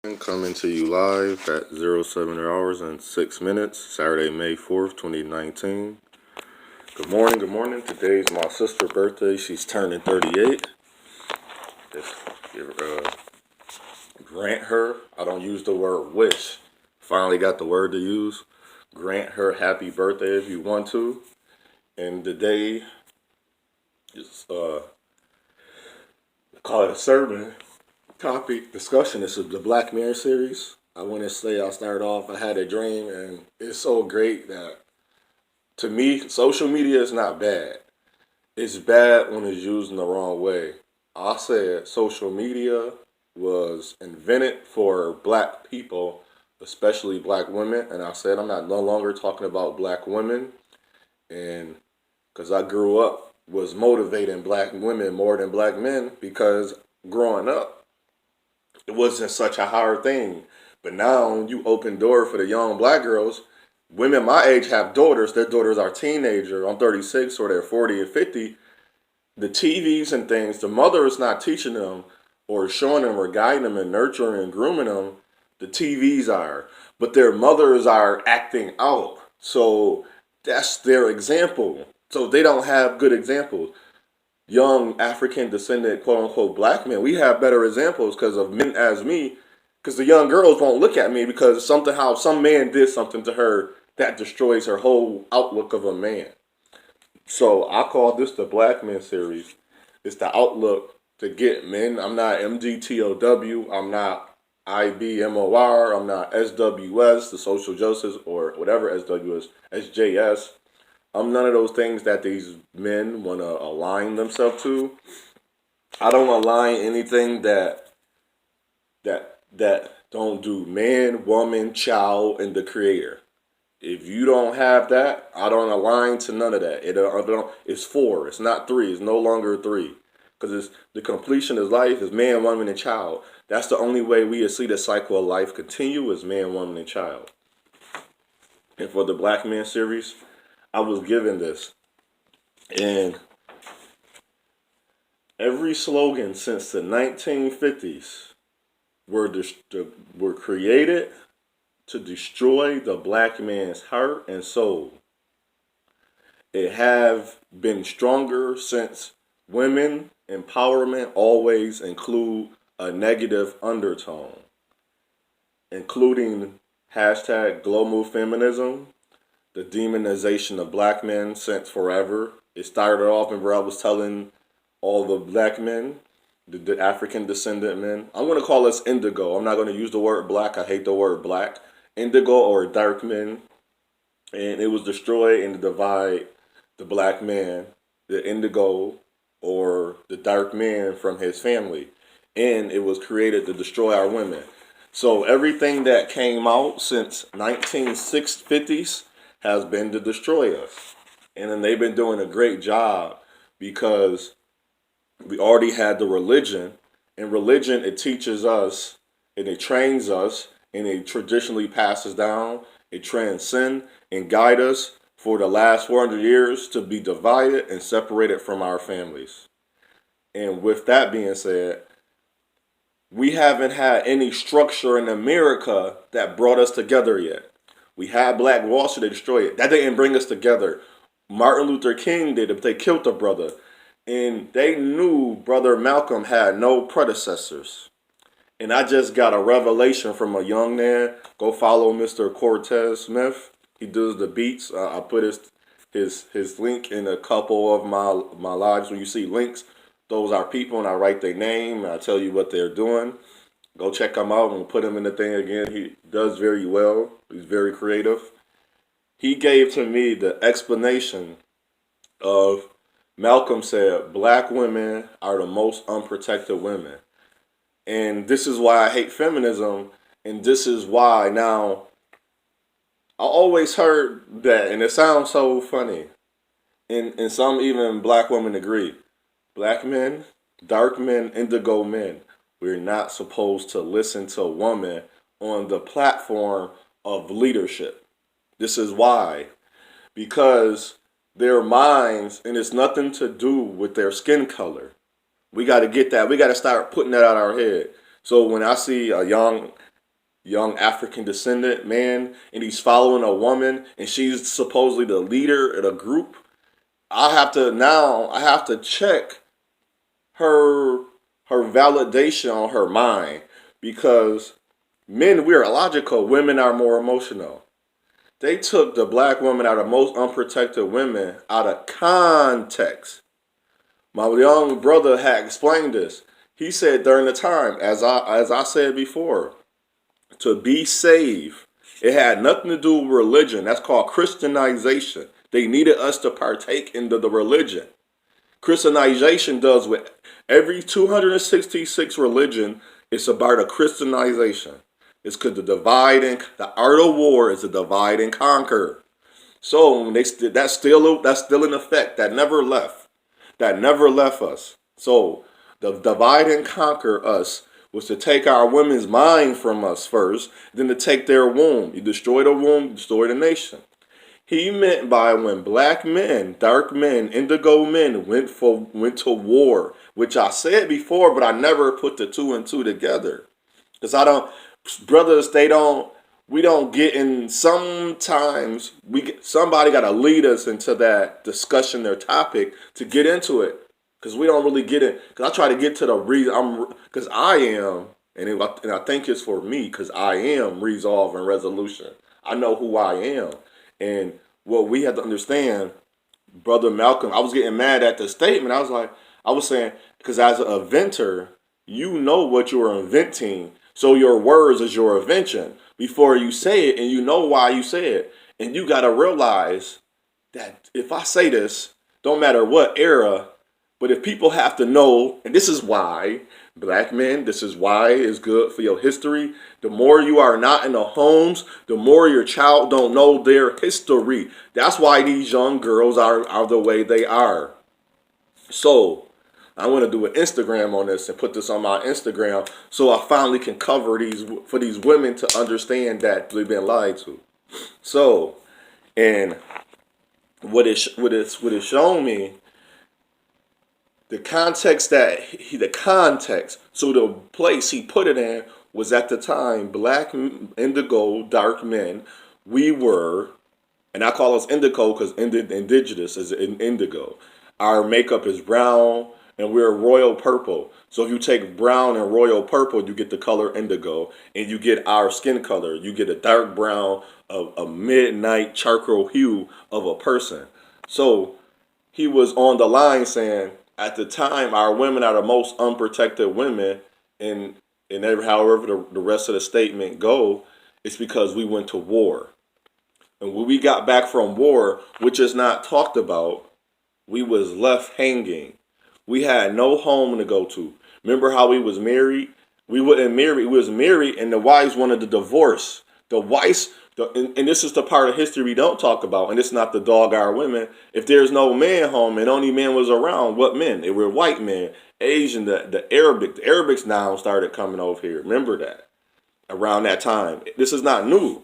Coming to you live at 07 hours and 6 minutes, Saturday, May 4th, 2019. Good morning, good morning. Today's my sister's birthday. She's turning 38. Just grant her, I don't use the word wish. Finally got the word to use. Grant her happy birthday if you want to. And today, just call it a sermon. Topic discussion. This is the Black Mirror series. I want to say I started off, I had a dream, and it's so great that to me, social media is not bad. It's bad when it's used in the wrong way. I said social media was invented for black people, especially black women, and I said I'm no longer talking about black women, and because I grew up was motivating black women more than black men because growing up it wasn't such a hard thing. But now you open door for the young black girls. Women my age have daughters. Their daughters are teenagers. I'm 36 or they're 40 and 50. The TVs and things, the mother is not teaching them or showing them or guiding them and nurturing and grooming them. The TVs are. But their mothers are acting out. So that's their example. So they don't have good examples. Young African descendant, quote unquote, black men, we have better examples because of men as me. Because the young girls won't look at me because somehow some man did something to her that destroys her whole outlook of a man. So I call this the Black Men series. It's the outlook to get men. I'm not MGTOW. I'm not IBMOR. I'm not SWS, the social justice, or whatever SWS, SJS. I'm none of those things that these men want to align themselves to. I don't align anything that don't do man, woman, child, and the creator. If you don't have that, I don't align to none of that. It's four. It's not three. It's no longer three. Because the completion of life is man, woman, and child. That's the only way we see the cycle of life continue is man, woman, and child. And for the Black Man series, I was given this. And every slogan since the 1950s were created to destroy the black man's heart and soul. It have been stronger since women empowerment always include a negative undertone, including hashtag global feminism, the demonization of black men since forever. It started off where I was telling all the black men, the African descendant men. I'm going to call us indigo. I'm not going to use the word black. I hate the word black. Indigo or dark men. And it was destroyed and divide the black man, the indigo or the dark man from his family. And it was created to destroy our women. So everything that came out since 1950s has been to destroy us. And then they've been doing a great job because we already had the religion. And religion, it teaches us and it trains us and it traditionally passes down. It transcends and guides us for the last 400 years to be divided and separated from our families. And with that being said, we haven't had any structure in America that brought us together yet. We had Black Wall Street, they destroyed it. That didn't bring us together. Martin Luther King did it, but they killed a brother. And they knew Brother Malcolm had no predecessors. And I just got a revelation from a young man. Go follow Mr. Cortez Smith. He does the beats. I put his link in a couple of my lives. When you see links, those are people, and I write their name, and I tell you what they're doing. Go check him out and put him in the thing again. He does very well. He's very creative. He gave to me the explanation of Malcolm said, black women are the most unprotected women. And this is why I hate feminism. And this is why now, I always heard that, and it sounds so funny. And some even black women agree. Black men, dark men, indigo men, we're not supposed to listen to a woman on the platform of leadership. This is why. Because their minds, and it's nothing to do with their skin color. We got to get that. We got to start putting that out of our head. So when I see a young young African descendant man, and he's following a woman, and she's supposedly the leader of the group. I have to check her validation on her mind, because men, we are logical, women are more emotional. They took the black woman out of most unprotected women out of context. My young brother had explained this. He said during the time, as I said before, to be saved, it had nothing to do with religion. That's called Christianization. They needed us to partake in the religion. Christianization does with every 266 religion. It's about a Christianization. It's because the art of war is to divide and conquer. So when that's still in effect. That never left. That never left us. So the divide and conquer us was to take our women's mind from us first, then to take their womb. You destroy the womb, you destroy the nation. He meant by when black men, dark men, indigo men went to war, which I said before, but I never put the two and two together. Because I don't, brothers, we don't get in, sometimes somebody got to lead us into that discussion or topic to get into it. Because we don't really get it. Because I try to get to the reason, because I am, and I think it's for me, because I am resolve and resolution. I know who I am. And what we have to understand, Brother Malcolm, I was getting mad at the statement. I was saying, because as an inventor, you know what you're inventing. So your words is your invention before you say it, and you know why you say it. And you got to realize that if I say this, don't matter what era, but if people have to know, and this is why, black men, this is why it's good for your history. The more you are not in the homes, the more your child don't know their history. That's why these young girls are the way they are. So I want to do an Instagram on this and put this on my Instagram so I finally can cover for these women to understand that they've been lied to. So, and what it's shown me, the context so the place he put it in was at the time black, indigo, dark men. We were, and I call us indigo because indigenous is indigo. Our makeup is brown and we're royal purple. So if you take brown and royal purple, you get the color indigo, and you get our skin color. You get a dark brown, a midnight charcoal hue of a person. So he was on the line saying, at the time, our women are the most unprotected women, and however the rest of the statement go, it's because we went to war. And when we got back from war, which is not talked about, we was left hanging. We had no home to go to. Remember how we was married? We was married, and the wives wanted the divorce. The wives, and this is the part of history we don't talk about, and it's not the dog our women. If there's no man home and only man was around, what men? They were white men, Asian, the Arabic. The Arabics now started coming over here. Remember that? Around that time. This is not new.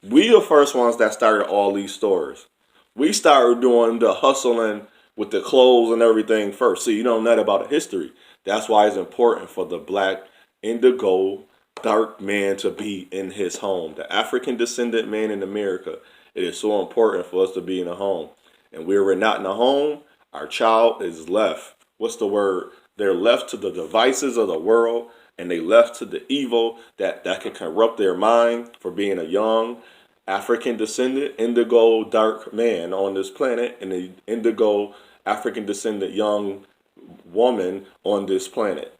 We the first ones that started all these stores. We started doing the hustling with the clothes and everything first. See, you know nothing about the history. That's why it's important for the black, indigo, dark man to be in his home. The African descendant man in America. It is so important for us to be in a home. And where we're not in a home, our child is left. What's the word? They're left to the devices of the world, and they left to the evil that can corrupt their mind for being a young African descendant, indigo, dark man on this planet, and the indigo, African descendant young woman on this planet,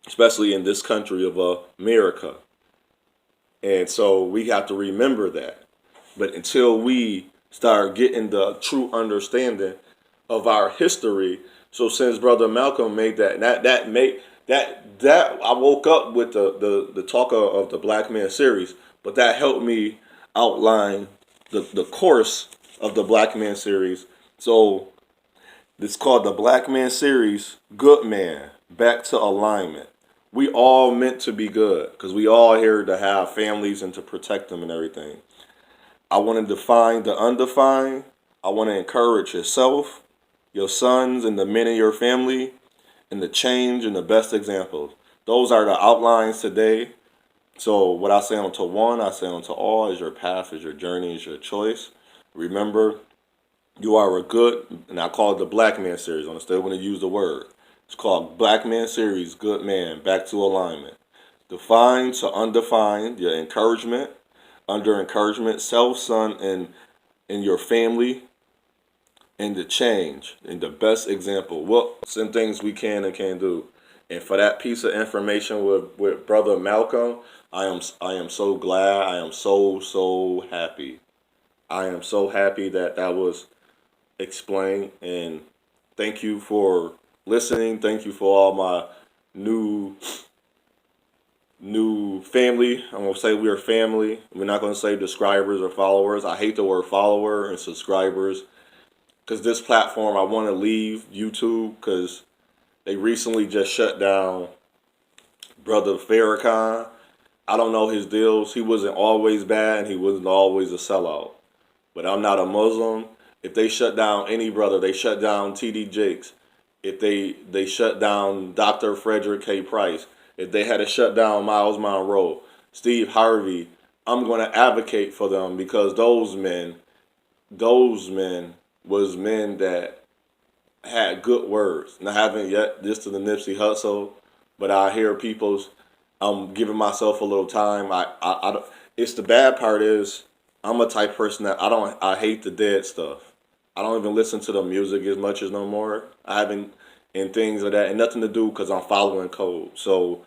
especially in this country of America. And so we have to remember that. But until we start getting the true understanding of our history, so since Brother Malcolm made that I woke up with the talk of the Black Man series, but that helped me outline the course of the Black Man series. So it's called the Black Man series, Good Man, Back to Alignment. We all meant to be good because we all here to have families and to protect them and everything. I want to define the undefined. I want to encourage yourself, your sons, and the men in your family, and the change and the best examples. Those are the outlines today. So what I say unto one, I say unto all, is your path, is your journey, is your choice. Remember, you are a good, and I call it the Black Man series. I still want to use the word. It's called Black Man series, good man, back to alignment. Defined to undefined, your encouragement, under encouragement, self, son, and your family, and the change, and the best example. Well, some things we can and can't do. And for that piece of information with Brother Malcolm, I am so glad. I am so happy. I am so happy that that was explained. And thank you for listening. Thank you for all my new new family. I'm gonna say we're family. We're not gonna say subscribers or followers. I hate the word follower and subscribers because this platform I want to leave YouTube because they recently just shut down Brother Farrakhan. I don't know his deals. He wasn't always bad and he wasn't always a sellout. But I'm not a Muslim. If they shut down any brother, they shut down T.D. Jakes. If they shut down Dr. Frederick K. Price, if they had to shut down Miles Monroe, Steve Harvey, I'm going to advocate for them because those men was men that had good words. And I haven't yet this to the Nipsey Hussle, but I hear people's. I'm giving myself a little time. It's the bad part is I'm a type person that I hate the dead stuff. I don't even listen to the music as much as no more. I haven't and things like that, and nothing to do because I'm following code. So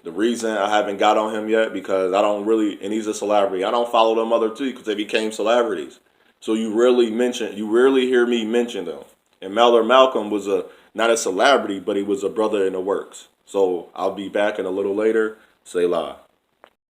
the reason I haven't got on him yet because I don't really, and he's a celebrity. I don't follow them other two because they became celebrities. So you rarely hear me mention them. And Malcolm was a not a celebrity, but he was a brother in the works. So I'll be back in a little later. Say la.